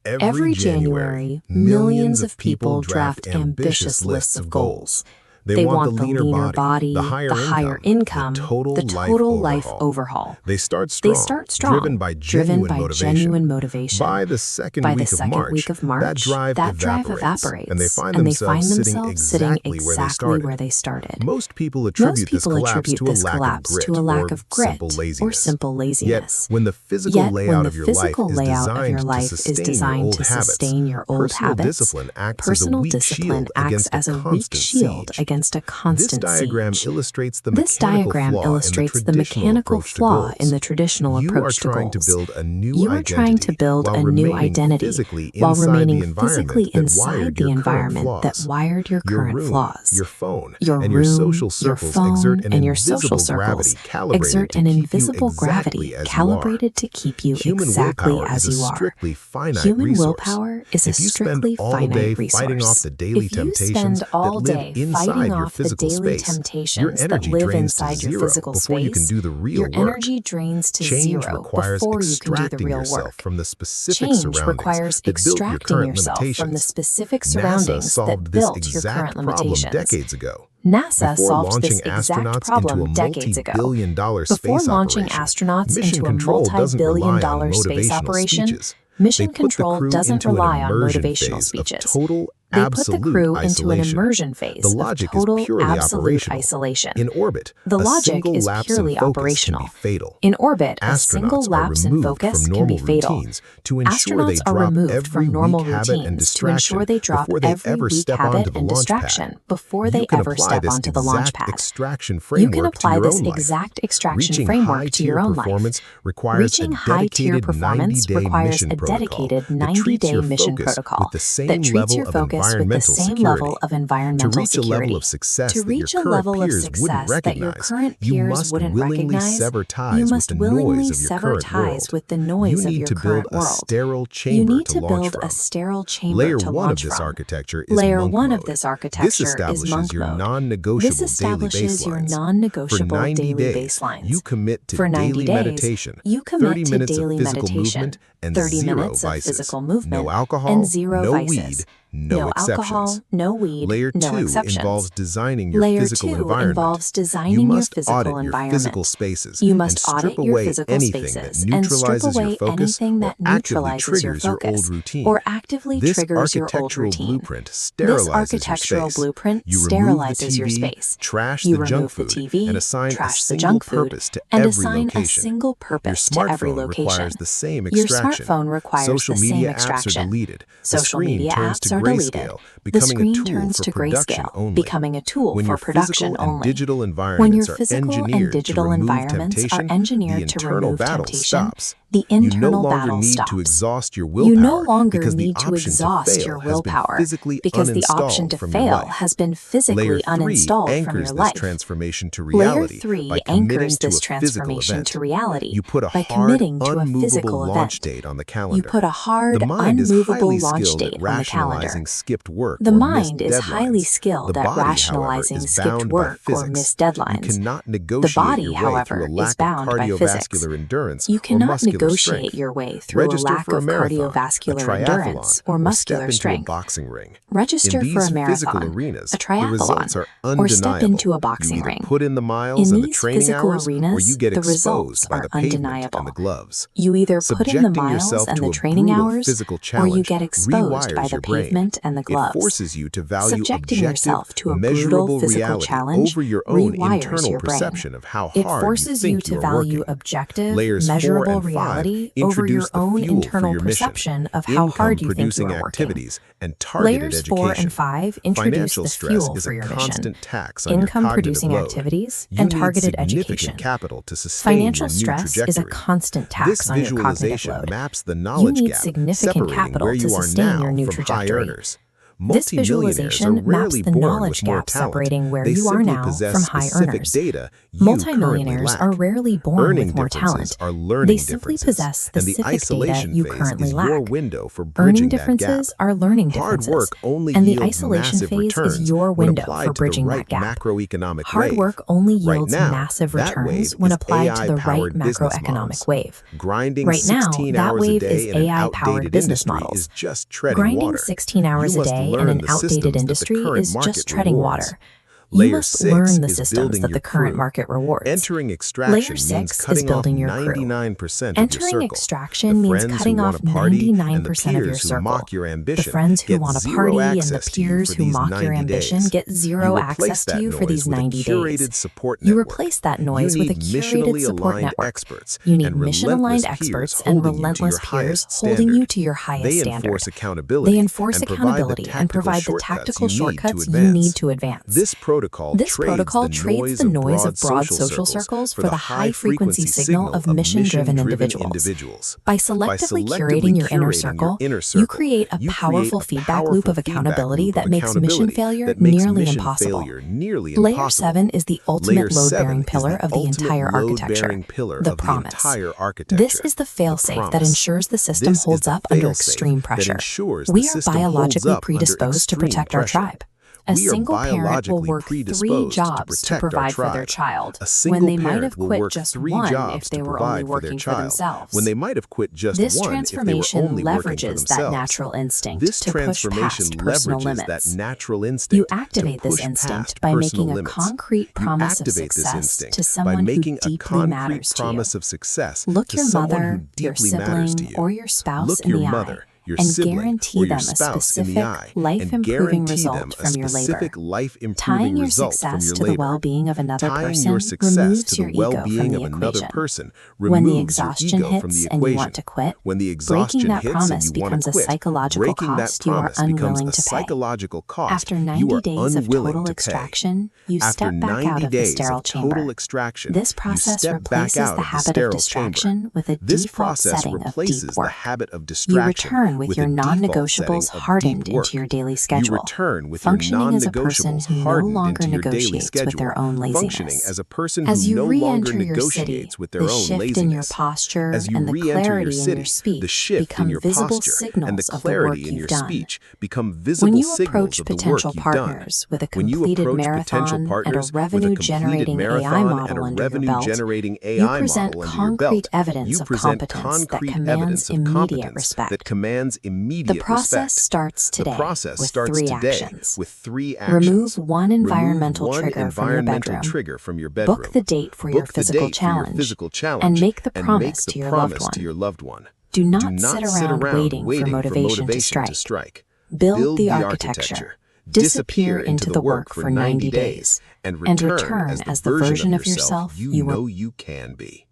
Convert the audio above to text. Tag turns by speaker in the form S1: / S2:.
S1: Every January, millions of people draft ambitious lists of goals. They want the leaner body, the higher income, the total life overhaul.
S2: They start strong, driven by genuine motivation. By the second week of March, that drive evaporates, and they find themselves sitting exactly where they started. Most people attribute this collapse to a lack of grit or simple laziness. Yet, when the physical layout of your life is designed to sustain your old habits, personal discipline acts as a weak shield against a constant siege. This diagram illustrates the mechanical flaw in the traditional approach to goals. You are trying to build a new identity while remaining physically inside the environment that wired your current flaws. Your phone and your social circles exert an invisible gravity calibrated to keep you exactly as you are. Human willpower is a strictly finite resource. If you spend all day fighting off the daily temptations that live inside your physical space, your energy drains to zero before you can do the real work. Change requires extracting yourself from the specific surroundings that built your current limitations. NASA solved this exact problem decades ago. Before launching astronauts into a multi-billion-dollar space operation, Mission Control doesn't rely on motivational speeches. They put the crew into an immersion phase of total, absolute isolation. In orbit,
S1: the logic is purely operational. In orbit, a single lapse in focus can be fatal. Astronauts are removed from normal routines to ensure they drop every weak habit and distraction before they ever step onto the launch pad. You can apply this exact extraction framework to your own life. Reaching high-tier performance requires a dedicated 90-day mission protocol that treats your focus with the same level of environmental security. To reach a level of success that your current peers wouldn't recognize, you must willingly sever ties with the noise of your current world. You need to build a sterile chamber to launch from. Layer 1 of this architecture is monk mode. This establishes your non-negotiable daily baselines. For 90 days, you commit to daily meditation, 30 minutes of physical movement, and zero vices. No alcohol, no weed,
S2: Layer 2
S1: no exceptions.
S2: involves designing your
S1: Layer
S2: physical
S1: 2
S2: environment.
S1: involves designing
S2: You
S1: your
S2: must
S1: physical
S2: audit your
S1: environment.
S2: physical spaces
S1: You must
S2: and strip
S1: audit your
S2: away
S1: physical
S2: anything
S1: spaces
S2: that
S1: and strip
S2: neutralizes
S1: away
S2: your focus
S1: anything that
S2: or actively
S1: neutralizes your
S2: triggers your old
S1: focus
S2: routine.
S1: or actively
S2: This
S1: triggers your old
S2: architectural
S1: routine.
S2: blueprint
S1: This
S2: sterilizes
S1: architectural
S2: your space.
S1: blueprint
S2: You remove
S1: sterilizes
S2: the
S1: your
S2: TV,
S1: space.
S2: trash
S1: You
S2: the junk
S1: remove the
S2: food,
S1: TV,
S2: and assign a
S1: trash the
S2: single
S1: junk food,
S2: purpose to
S1: and
S2: every
S1: assign a
S2: location.
S1: single
S2: Your
S1: purpose to every
S2: smartphone
S1: location.
S2: requires the same
S1: Your
S2: extraction.
S1: smartphone requires
S2: Social
S1: the same
S2: media apps are
S1: extraction.
S2: deleted. The
S1: Social
S2: screen
S1: media
S2: turns
S1: apps
S2: to
S1: are deleted.
S2: grayscale,
S1: The
S2: becoming a
S1: screen
S2: tool
S1: turns
S2: for
S1: to
S2: production
S1: grayscale,
S2: only.
S1: becoming a tool
S2: When
S1: for
S2: your
S1: production
S2: physical and
S1: only.
S2: digital
S1: When your
S2: environments are
S1: physical and
S2: engineered to
S1: digital
S2: remove
S1: environments are
S2: temptation, the
S1: engineered to
S2: internal
S1: remove
S2: battle
S1: temptation,
S2: stops.
S1: the
S2: You no
S1: internal
S2: longer
S1: battle
S2: need
S1: stops.
S2: to exhaust your
S1: You no
S2: willpower
S1: longer
S2: because the
S1: need to
S2: option to
S1: exhaust
S2: fail
S1: your
S2: has been
S1: willpower
S2: physically
S1: because the option
S2: uninstalled
S1: to
S2: from your
S1: fail
S2: life.
S1: has been physically
S2: Layer 3
S1: uninstalled from
S2: anchors
S1: your
S2: this
S1: life.
S2: transformation to
S1: Layer
S2: reality
S1: 3
S2: by committing
S1: anchors
S2: to
S1: this
S2: a physical
S1: transformation
S2: event.
S1: to reality
S2: You put a
S1: by
S2: hard,
S1: committing to a
S2: unmovable
S1: physical
S2: launch
S1: event.
S2: date on the calendar.
S1: You put a hard,
S2: The mind is
S1: unmovable
S2: highly
S1: launch
S2: skilled
S1: date
S2: at
S1: on the calendar.
S2: rationalizing skipped work
S1: The
S2: or
S1: mind
S2: missed
S1: is highly
S2: deadlines.
S1: skilled
S2: The
S1: at
S2: body, however,
S1: rationalizing
S2: is
S1: skipped
S2: bound by
S1: work or
S2: physics.
S1: missed
S2: You
S1: deadlines.
S2: cannot
S1: The
S2: negotiate
S1: body,
S2: your way
S1: however,
S2: through a
S1: is
S2: lack of
S1: bound by physics.
S2: cardiovascular endurance
S1: You
S2: or
S1: cannot
S2: muscular
S1: negotiate
S2: strength.
S1: your way through a
S2: Register
S1: lack
S2: for a
S1: of
S2: marathon, a
S1: cardiovascular
S2: triathlon,
S1: endurance or
S2: or
S1: muscular
S2: step into a
S1: strength.
S2: boxing ring.
S1: Register
S2: In
S1: for
S2: these
S1: a
S2: physical
S1: marathon,
S2: arenas,
S1: a
S2: the results
S1: triathlon,
S2: are
S1: or step
S2: undeniable.
S1: into a
S2: You
S1: boxing
S2: either
S1: ring.
S2: put in the miles
S1: In
S2: and the
S1: these
S2: training
S1: physical
S2: hours, or you
S1: arenas,
S2: get
S1: the results
S2: exposed by
S1: are
S2: the pavement
S1: undeniable.
S2: and the gloves.
S1: You either put in the
S2: Subjecting
S1: miles
S2: yourself
S1: and
S2: to
S1: the
S2: a
S1: training
S2: brutal
S1: hours,
S2: physical
S1: or you
S2: challenge
S1: get exposed by
S2: rewires
S1: the
S2: your brain.
S1: pavement and the
S2: It
S1: gloves.
S2: forces you to value
S1: Subjecting
S2: objective,
S1: yourself to a brutal
S2: measurable
S1: physical
S2: reality
S1: challenge
S2: over your own
S1: rewires
S2: internal
S1: your brain.
S2: perception of how
S1: It
S2: hard
S1: forces
S2: you
S1: you
S2: think
S1: to
S2: you are
S1: value
S2: working.
S1: objective,
S2: Layers 4
S1: measurable
S2: and 5
S1: reality over
S2: introduce
S1: your
S2: the
S1: own
S2: fuel for
S1: internal
S2: your mission,
S1: perception of how hard you think you
S2: income-producing
S1: are working.
S2: activities, and targeted
S1: Layers 4
S2: education.
S1: and 5 introduce
S2: Financial
S1: the
S2: stress
S1: fuel
S2: is
S1: for
S2: a
S1: your mission,
S2: constant tax on your cognitive
S1: income-producing
S2: load.
S1: activities,
S2: You
S1: and
S2: need
S1: targeted
S2: significant
S1: education.
S2: capital to sustain
S1: Financial
S2: your new
S1: stress is a
S2: trajectory.
S1: constant
S2: This
S1: tax on your cognitive
S2: visualization
S1: load.
S2: maps the
S1: You
S2: knowledge
S1: need
S2: gap
S1: significant
S2: separating
S1: capital
S2: where
S1: to
S2: you are
S1: sustain
S2: now
S1: your new
S2: from high
S1: trajectory.
S2: earners.
S1: This visualization maps the knowledge gap separating where you are now from high earners. Multimillionaires are rarely born with more talent. They simply possess specific data you currently lack. Earning differences are learning differences, and the isolation phase is your window for bridging that gap. Hard work only yields massive returns when applied to the right macroeconomic wave. Right now, that wave is AI-powered business models. Grinding 16 hours a day in an outdated industry is just treading water. You must learn the systems that the current market rewards. Layer 6 is building your crew. Entering extraction means cutting off 99% of your circle. The friends who want to party and the peers who mock your ambition get zero access to you for these 90 days. You replace that noise with a curated support network. You need mission-aligned experts and relentless peers holding you to your highest standard. They enforce accountability and provide the tactical shortcuts you need to advance. This protocol trades the noise of broad social circles for the high-frequency signal of mission-driven individuals. By selectively curating your inner circle, you create a powerful feedback loop of accountability that makes mission failure nearly impossible. Layer 7 is the ultimate load-bearing pillar of the entire architecture, the promise. This is the fail-safe that ensures the system holds up under extreme pressure. We are biologically predisposed to protect our tribe. A single parent will work 3 jobs to provide for their child, when they might have quit just one if they were only working for themselves. This transformation leverages that natural instinct to push past personal limits. You activate this instinct by making a concrete promise of success to someone who deeply matters to you. Look your mother, your sibling, or your spouse in the eye and guarantee them a specific, life-improving result from your labor. Tying your success to the well-being of another person removes your ego from the equation. When the exhaustion hits and you want to quit, breaking that promise becomes a psychological cost you are unwilling to pay. After 90 days of total extraction, you step back out of the sterile chamber. This process replaces the habit of distraction with a default setting of deep work. You return with your non-negotiables hardened into your daily schedule, functioning as a person who no longer negotiates with their own laziness. As you re-enter your city, the shift in your posture and the clarity in your speech become visible signals of the work you've done. When you approach potential partners with a completed marathon and a revenue-generating AI model under your belt, you present concrete evidence of competence that commands immediate respect. The process starts today with 3 actions. Remove one environmental trigger from your bedroom. Book the date for your physical challenge, and make the promise to your loved one. Do not sit around waiting for motivation to strike. Build the architecture. Disappear into the work for 90 days, and return as the version of yourself you know you can be.